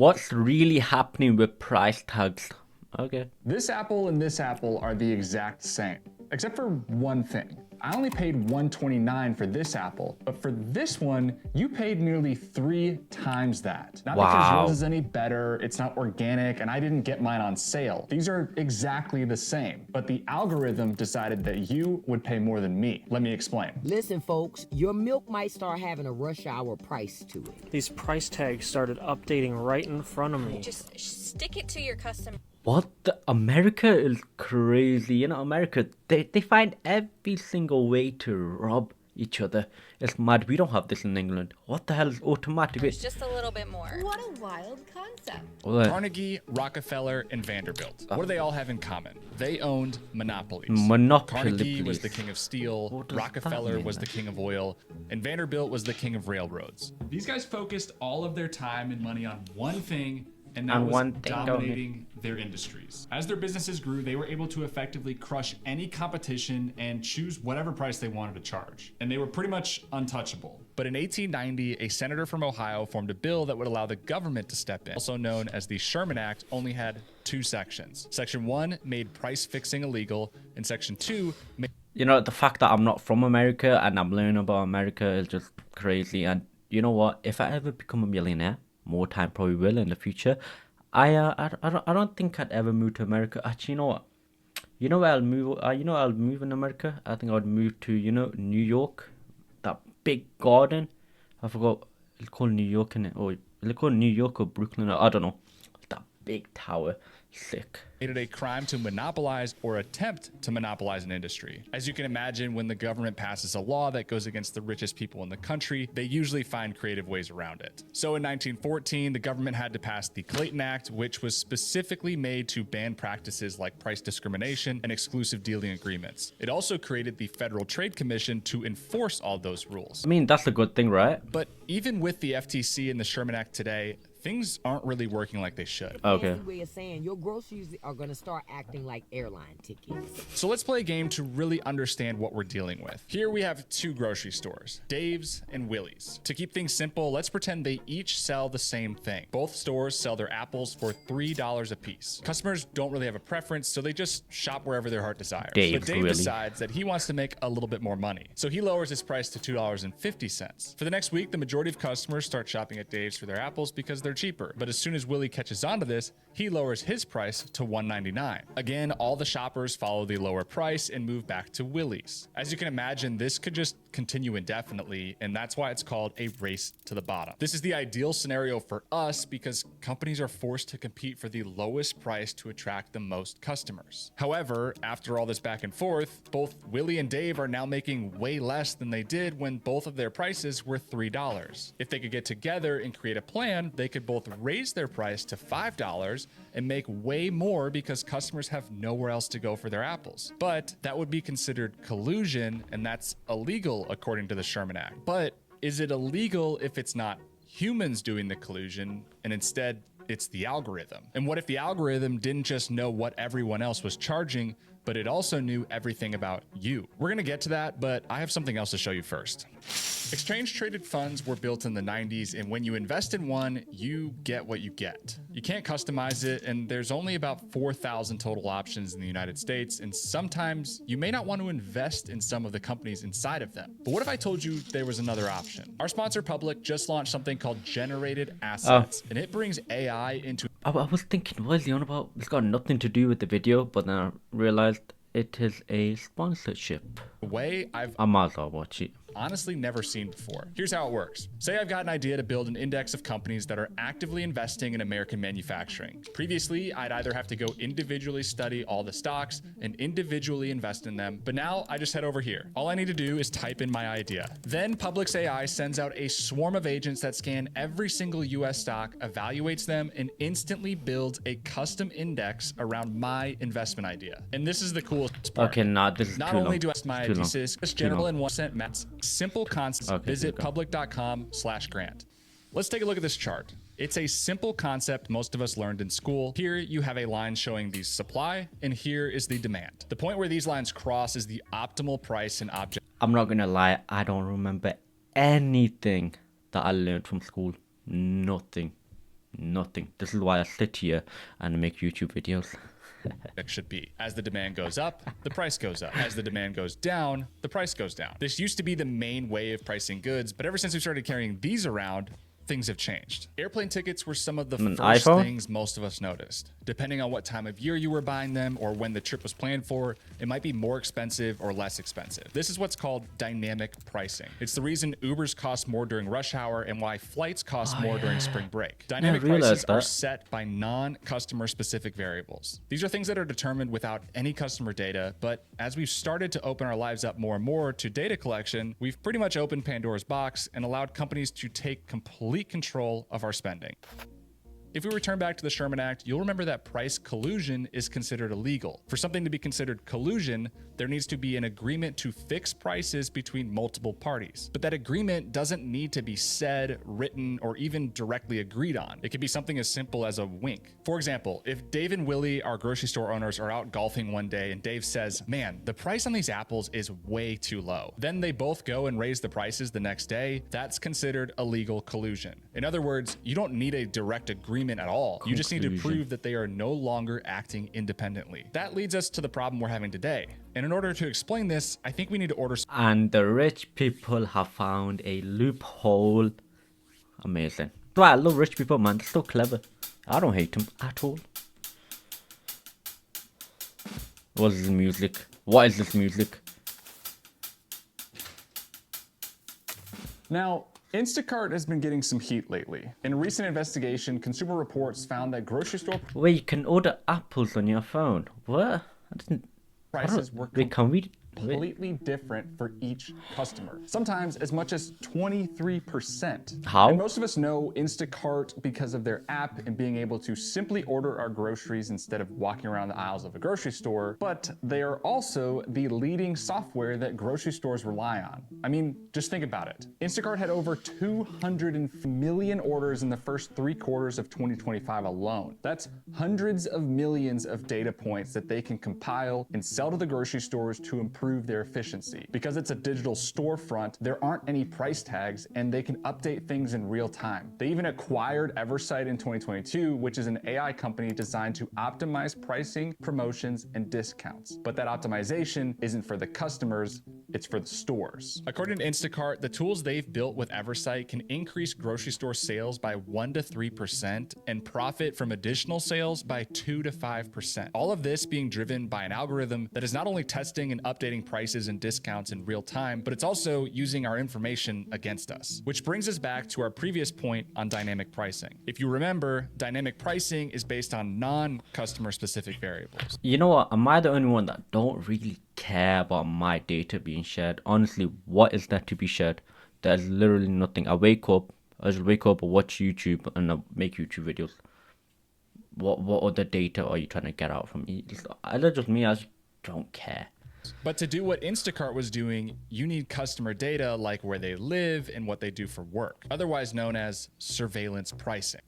What's really happening with price tags? Okay. This apple and this apple are the exact same, except for one thing. I only paid $1.29 for this apple, but for this one, you paid nearly 3 times that. Not because yours is any better, it's not organic, and I didn't get mine on sale. These are exactly the same, but the algorithm decided that you would pay more than me. Let me explain. Listen, folks, your milk might start having a rush hour price to it. These price tags started updating right in front of me. Just stick it to your customer. What the? America is crazy. You know, America, they find every single way to rob each other. It's mad. We don't have this in England. What the hell is automatic? There's just a little bit more. What a wild concept. Carnegie, Rockefeller, and Vanderbilt. What do they all have in common? They owned monopolies. Carnegie was the king of steel, Rockefeller was the king of oil, and Vanderbilt was the king of railroads. These guys focused all of their time and money on one thing, and that was dominating their industries. As their businesses grew, they were able to effectively crush any competition and choose whatever price they wanted to charge. And they were pretty much untouchable. But in 1890, a senator from Ohio formed a bill that would allow the government to step in. Also known as the Sherman Act, only had 2 sections. Section 1 made price fixing illegal, and Section 2 made... You know, the fact that I'm not from America and I'm learning about America is just crazy. And you know what? If I ever become a millionaire, more time probably will in the future, I don't think I'd ever move to America. Actually, you know where I'll move? I'll move in America. I think I would move to, New York. That big garden. I forgot. It's called New York, innit? Or it's called New York or Brooklyn. I don't know. That big tower. Sick. Made it a crime to monopolize or attempt to monopolize an industry. As you can imagine, when the government passes a law that goes against the richest people in the country, they usually find creative ways around it. So in 1914, the government had to pass the Clayton Act, which was specifically made to ban practices like price discrimination and exclusive dealing agreements. It also created the Federal Trade Commission to enforce all those rules. I mean, that's a good thing, right? But even with the FTC and the Sherman Act today, things aren't really working like they should. Okay. Way of saying your groceries are going to start acting like airline tickets. So let's play a game to really understand what we're dealing with. Here we have 2 grocery stores, Dave's and Willie's. To keep things simple, let's pretend they each sell the same thing. Both stores sell their apples for $3 a piece. Customers don't really have a preference, so they just shop wherever their heart desires. But Dave decides that he wants to make a little bit more money. So he lowers his price to $2.50. For the next week, the majority of customers start shopping at Dave's for their apples because they're cheaper. But as soon as Willie catches on to this, he lowers his price to $1.99. Again, all the shoppers follow the lower price and move back to Willie's. As you can imagine, this could just continue indefinitely, and that's why it's called a race to the bottom. This is the ideal scenario for us because companies are forced to compete for the lowest price to attract the most customers. However, after all this back and forth, both Willie and Dave are now making way less than they did when both of their prices were $3. If they could get together and create a plan, they could both raise their price to $5 and make way more because customers have nowhere else to go for their apples. But that would be considered collusion, and that's illegal according to the Sherman Act. But is it illegal if it's not humans doing the collusion and instead it's the algorithm? And what if the algorithm didn't just know what everyone else was charging, but it also knew everything about you? We're gonna get to that, but I have something else to show you first. Exchange traded funds were built in the 90s, and when you invest in one, you get what you get. You can't customize it, and there's only about 4,000 total options in the United States, and sometimes you may not want to invest in some of the companies inside of them. But what if I told you there was another option? Our sponsor, Public, just launched something called Generated Assets, and it brings AI into... I was thinking, what is he on about? It's got nothing to do with the video, but then I realized it is a sponsorship. I might as well watch it. Honestly never seen before. Here's how it works. Say I've got an idea to build an index of companies that are actively investing in American manufacturing. Previously, I'd either have to go individually study all the stocks and individually invest in them, but now I just head over here. All I need to do is type in my idea. Then Publix AI sends out a swarm of agents that scan every single US stock, evaluates them, and instantly builds a custom index around my investment idea. And this is the coolest part. Okay, nah, this is Not too long. only do I my thesis, general and 1% maths, simple concepts. Okay, visit public.com/grant. Let's take a look at this chart. It's a simple concept most of us learned in school. Here you have a line showing the supply, and here is the demand. The point where these lines cross is the optimal price and object. I'm not gonna lie, I don't remember anything that I learned from school. Nothing. nothing. This is why I sit here and make YouTube videos. It should be. As the demand goes up, the price goes up. As the demand goes down, the price goes down. This used to be the main way of pricing goods, but ever since we started carrying these around, things have changed. Airplane tickets were some of the first iPhone? things most of us noticed. Depending on what time of year you were buying them or when the trip was planned for, it might be more expensive or less expensive. This is what's called dynamic pricing. It's the reason Ubers cost more during rush hour and why flights cost more during spring break. Dynamic prices are set by non-customer specific variables. These are things that are determined without any customer data, but as we've started to open our lives up more and more to data collection, we've pretty much opened Pandora's box and allowed companies to take complete control of our spending. If we return back to the Sherman Act, you'll remember that price collusion is considered illegal. For something to be considered collusion, there needs to be an agreement to fix prices between multiple parties. But that agreement doesn't need to be said, written, or even directly agreed on. It could be something as simple as a wink. For example, if Dave and Willie, our grocery store owners, are out golfing one day and Dave says, "Man, the price on these apples is way too low." Then they both go and raise the prices the next day. That's considered illegal collusion. In other words, you don't need a direct agreement at all. You just need to prove that they are no longer acting independently. That leads us to the problem we're having today. And in order to explain this, I think we need to order. And the rich people have found a loophole. Amazing. But I love rich people, man. They're so clever. I don't hate them at all. What is this music? What is this music? Now, Instacart has been getting some heat lately. In a recent investigation, Consumer Reports found that grocery store Wait, you can order apples on your phone. What? I didn't. prices were Wait, can we? completely different for each customer. Sometimes as much as 23%. How? And most of us know Instacart because of their app and being able to simply order our groceries instead of walking around the aisles of a grocery store, but they are also the leading software that grocery stores rely on. I mean, just think about it. Instacart had over 200 million orders in the first 3 quarters of 2025 alone. That's hundreds of millions of data points that they can compile and sell to the grocery stores to improve their efficiency. Because it's a digital storefront, there aren't any price tags and they can update things in real time. They even acquired Eversight in 2022, which is an AI company designed to optimize pricing, promotions, and discounts. But that optimization isn't for the customers, it's for the stores. According to Instacart, the tools they've built with Eversight can increase grocery store sales by 1 to 3% and profit from additional sales by 2 to 5%. All of this being driven by an algorithm that is not only testing and updating prices and discounts in real time, but it's also using our information against us. Which brings us back to our previous point on dynamic pricing. If you remember, dynamic pricing is based on non-customer specific variables. You know what? Am I the only one that don't really care about my data being shared? Honestly, what is there to be shared? There's literally nothing. I just wake up and watch YouTube and I make YouTube videos. What other data are you trying to get out from me? It's either just me, I just don't care. But to do what Instacart was doing, you need customer data like where they live and what they do for work, otherwise known as surveillance pricing.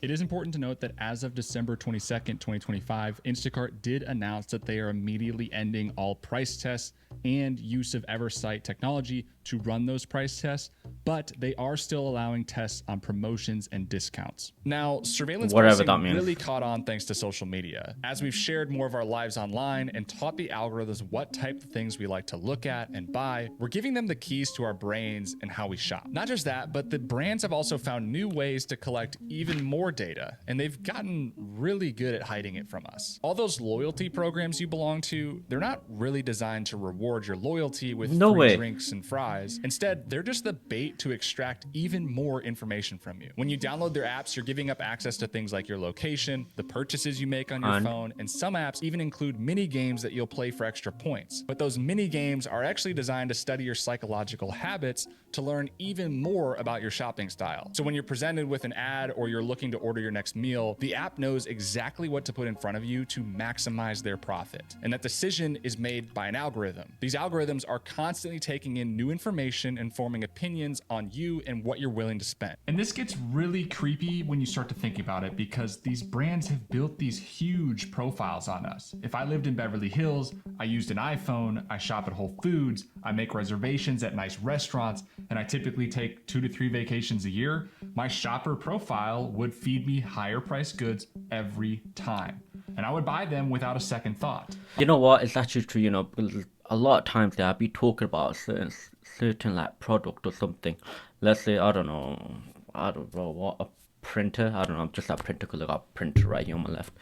It is important to note that as of December 22nd, 2025, Instacart did announce that they are immediately ending all price tests and use of Eversight technology to run those price tests, but they are still allowing tests on promotions and discounts. Now, surveillance pricing really caught on thanks to social media. As we've shared more of our lives online and taught the algorithms what type of things we like to look at and buy, we're giving them the keys to our brains and how we shop. Not just that, but the brands have also found new ways to collect even more data, and they've gotten really good at hiding it from us. All those loyalty programs you belong to, they're not really designed to reward your loyalty with free drinks and fries. Instead, they're just the bait to extract even more information from you. When you download their apps, you're giving up access to things like your location, the purchases you make on your phone, and some apps even include mini games that you'll play for extra points. But those mini games are actually designed to study your psychological habits to learn even more about your shopping style. So when you're presented with an ad or you're looking to order your next meal, the app knows exactly what to put in front of you to maximize their profit. And that decision is made by an algorithm. These algorithms are constantly taking in new information and forming opinions on you and what you're willing to spend. And this gets really creepy when you start to think about it, because these brands have built these huge profiles on us. If I lived in Beverly Hills, I used an iPhone, I shop at Whole Foods, I make reservations at nice restaurants, and I typically take 2 to 3 vacations a year, my shopper profile would feed me higher priced goods every time. And I would buy them without a second thought. You know what? It's actually true. You know, because a lot of times I'll be talking about a certain like product or something. Let's say I don't know what, a printer. I don't know. I'm just a printer because I got a printer right here on my left.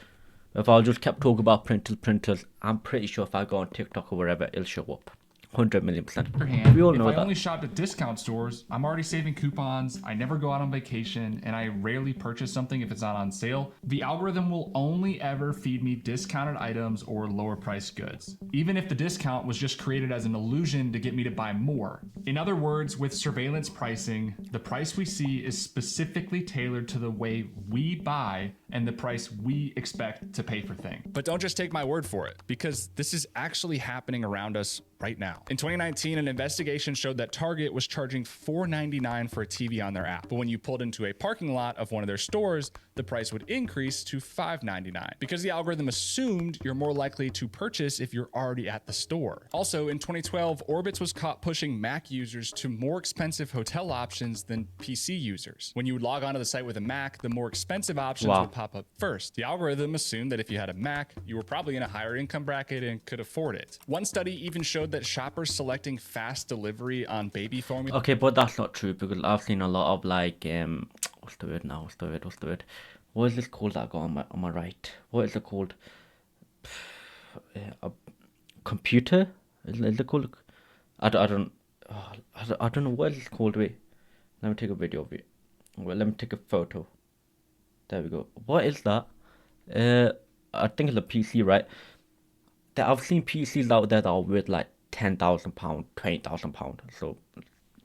If I just kept talking about printers, I'm pretty sure if I go on TikTok or wherever, it'll show up. 100 million%. We all know if I that. only shop at discount stores, I'm already saving coupons, I never go out on vacation, and I rarely purchase something if it's not on sale. The algorithm will only ever feed me discounted items or lower priced goods, even if the discount was just created as an illusion to get me to buy more. In other words, with surveillance pricing, the price we see is specifically tailored to the way we buy and the price we expect to pay for things. But don't just take my word for it, because this is actually happening around us right now. In 2019, an investigation showed that Target was charging $4.99 for a TV on their app. But when you pulled into a parking lot of one of their stores, the price would increase to $5.99 because the algorithm assumed you're more likely to purchase if you're already at the store. Also, in 2012, Orbitz was caught pushing Mac users to more expensive hotel options than PC users. When you would log onto the site with a Mac, the more expensive options would pop up first. The algorithm assumed that if you had a Mac, you were probably in a higher income bracket and could afford it. One study even showed that shoppers selecting fast delivery on baby formula. Okay, but that's not true because I've seen a lot of like what's the word now? What's the word? What is this called that I got on my right? What is it called? A computer? Is it called? I don't know what it's called. Wait, let me take a video of it. Well, let me take a photo. There we go. What is that? I think it's a PC, right? I've seen PCs out there that are worth like £10,000, £20,000. So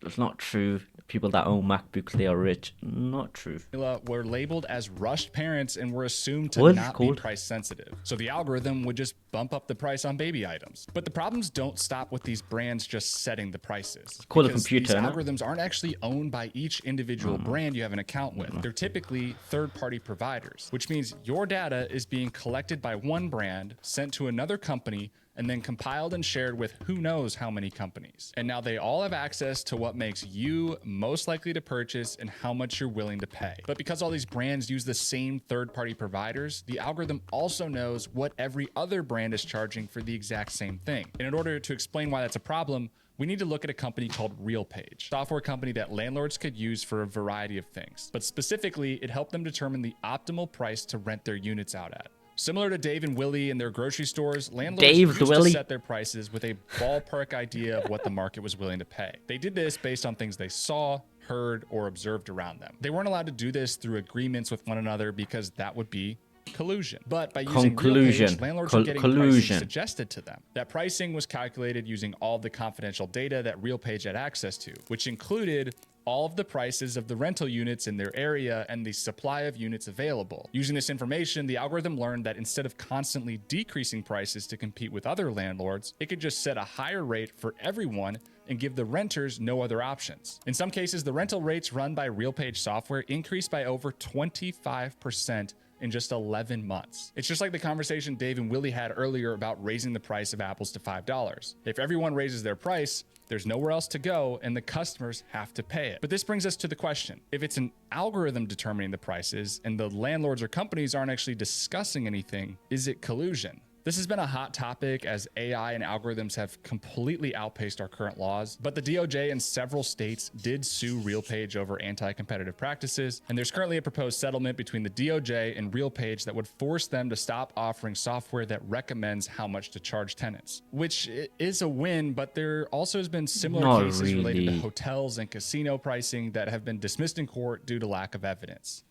it's not true. People that own MacBooks, they are rich. Not true. Were labeled as rushed parents and were assumed to not be price sensitive. So the algorithm would just bump up the price on baby items. But the problems don't stop with these brands just setting the prices. It's called a computer. These algorithms aren't actually owned by each individual brand you have an account with. They're typically third-party providers, which means your data is being collected by one brand, sent to another company, and then compiled and shared with who knows how many companies. And now they all have access to what makes you most likely to purchase and how much you're willing to pay. But because all these brands use the same third-party providers, the algorithm also knows what every other brand is charging for the exact same thing. And in order to explain why that's a problem, we need to look at a company called RealPage, a software company that landlords could use for a variety of things. But specifically, it helped them determine the optimal price to rent their units out at. Similar to Dave and Willie in their grocery stores, landlords used to set their prices with a ballpark idea of what the market was willing to pay. They did this based on things they saw, heard, or observed around them. They weren't allowed to do this through agreements with one another because that would be collusion. But by using RealPage, landlords were getting pricing suggested to them. That pricing was calculated using all the confidential data that RealPage had access to, which included all of the prices of the rental units in their area and the supply of units available. Using this information, the algorithm learned that instead of constantly decreasing prices to compete with other landlords, it could just set a higher rate for everyone and give the renters no other options. In some cases, the rental rates run by RealPage software increased by over 25% in just 11 months. It's just like the conversation Dave and Willie had earlier about raising the price of apples to $5. If everyone raises their price, there's nowhere else to go and the customers have to pay it. But this brings us to the question, if it's an algorithm determining the prices and the landlords or companies aren't actually discussing anything, is it collusion? This has been a hot topic as AI and algorithms have completely outpaced our current laws, but the DOJ in several states did sue RealPage over anti-competitive practices, and there's currently a proposed settlement between the DOJ and RealPage that would force them to stop offering software that recommends how much to charge tenants, which is a win, but there also has been similar cases related to hotels and casino pricing that have been dismissed in court due to lack of evidence.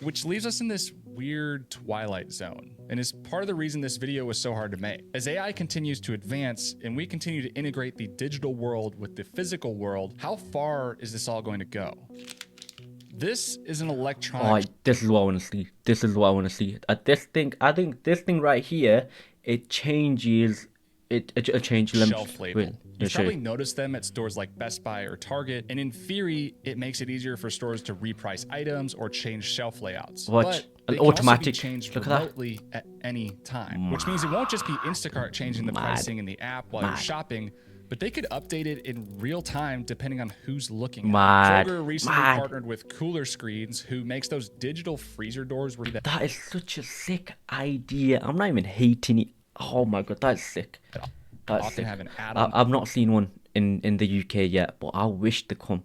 Which leaves us in this weird twilight zone, and is part of the reason this video was so hard to make. As AI continues to advance and we continue to integrate the digital world with the physical world, how far is this all going to go? This is an electronic... this is what I want to see. This is what I want to see. I think this thing right here, it changes a change limit. Shelf label. You've probably noticed them at stores like Best Buy or Target, and in theory, it makes it easier for stores to reprice items or change shelf layouts. Watch, But they an can also be automatic. changed Look at that. remotely at any time, which means it won't just be Instacart changing the pricing in the app while you're shopping, but they could update it in real time depending on who's looking at it. Kroger recently partnered with Cooler Screens, who makes those digital freezer doors where That is such a sick idea. I'm not even hating it. Oh my god, that's sick. That's often sick. have an add-on. I've not seen one in the UK yet, but I wish they come.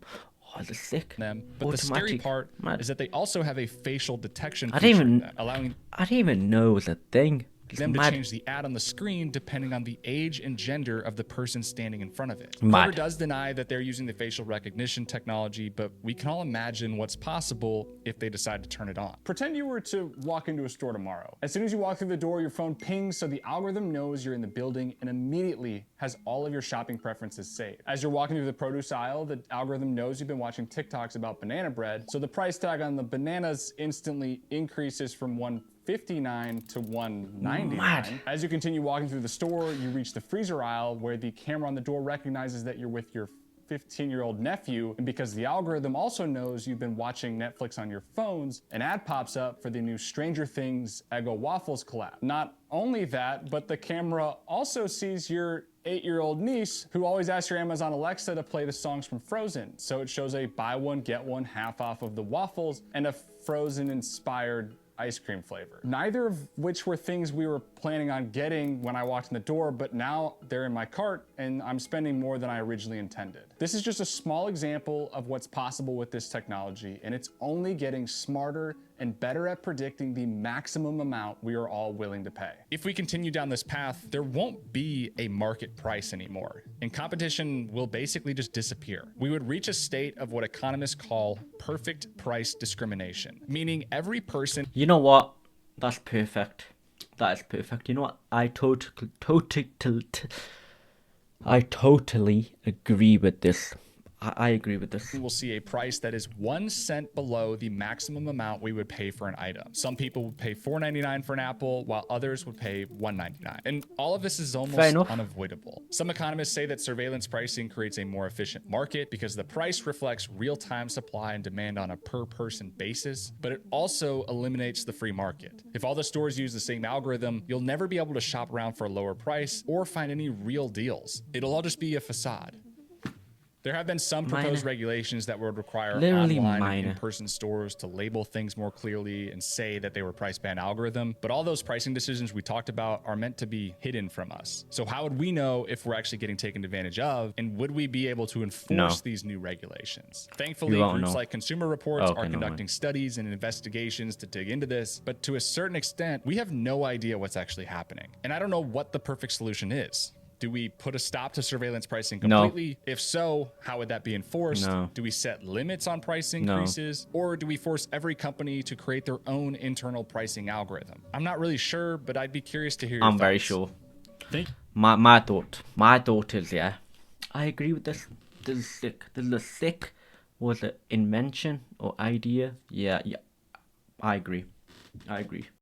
Oh, they're sick. Them. But the scary part is that they also have a facial detection I feature, didn't even allowing I didn't even know it was a thing. It's them to mad. change the ad on the screen depending on the age and gender of the person standing in front of it. Mad. Kroger does deny that they're using the facial recognition technology, but we can all imagine what's possible if they decide to turn it on. Pretend you were to walk into a store tomorrow. As soon as you walk through the door, your phone pings so the algorithm knows you're in the building and immediately has all of your shopping preferences saved. As you're walking through the produce aisle, the algorithm knows you've been watching TikToks about banana bread, so the price tag on the bananas instantly increases from $1.59 to $1.99. Mad. As you continue walking through the store, you reach the freezer aisle where the camera on the door recognizes that you're with your 15-year-old nephew, and because the algorithm also knows you've been watching Netflix on your phones, an ad pops up for the new Stranger Things Eggo Waffles collab. Not only that, but the camera also sees your 8-year-old niece who always asks your Amazon Alexa to play the songs from Frozen. So it shows a buy one, get one half off of the waffles and a Frozen-inspired ice cream flavor. Neither of which were things we were planning on getting when I walked in the door, but now they're in my cart and I'm spending more than I originally intended. This is just a small example of what's possible with this technology, and it's only getting smarter and better at predicting the maximum amount we are all willing to pay. If we continue down this path, there won't be a market price anymore, and competition will basically just disappear. We would reach a state of what economists call perfect price discrimination, meaning every person You know what? That's perfect. That is perfect. You know what? I totally agree with this. I agree with this. will see a price that is 1 cent below the maximum amount we would pay for an item. Some people would pay $4.99 for an apple, while others would pay $1.99. And all of this is Fair almost enough. unavoidable. Some economists say that surveillance pricing creates a more efficient market because the price reflects real-time supply and demand on a per-person basis, but it also eliminates the free market. If all the stores use the same algorithm, you'll never be able to shop around for a lower price or find any real deals. It'll all just be a facade. There have been some proposed regulations that would require Literally online and minor. in-person stores to label things more clearly and say that they were priced by an algorithm. But all those pricing decisions we talked about are meant to be hidden from us. So how would we know if we're actually getting taken advantage of? And would we be able to enforce these new regulations? Thankfully, You won't groups know. like Consumer Reports Okay, are no conducting studies and investigations to dig into this. But to a certain extent, we have no idea what's actually happening. And I don't know what the perfect solution is. Do we put a stop to surveillance pricing No. completely? If so, how would that be enforced? No. Do we set limits on price No. increases? Or do we force every company to create their own internal pricing algorithm? I'm not really sure, but I'd be curious to hear your I'm very thoughts. sure. Thank My thought is, yeah, I agree with this. This is sick. This is a sick, was it invention or idea? Yeah, I agree.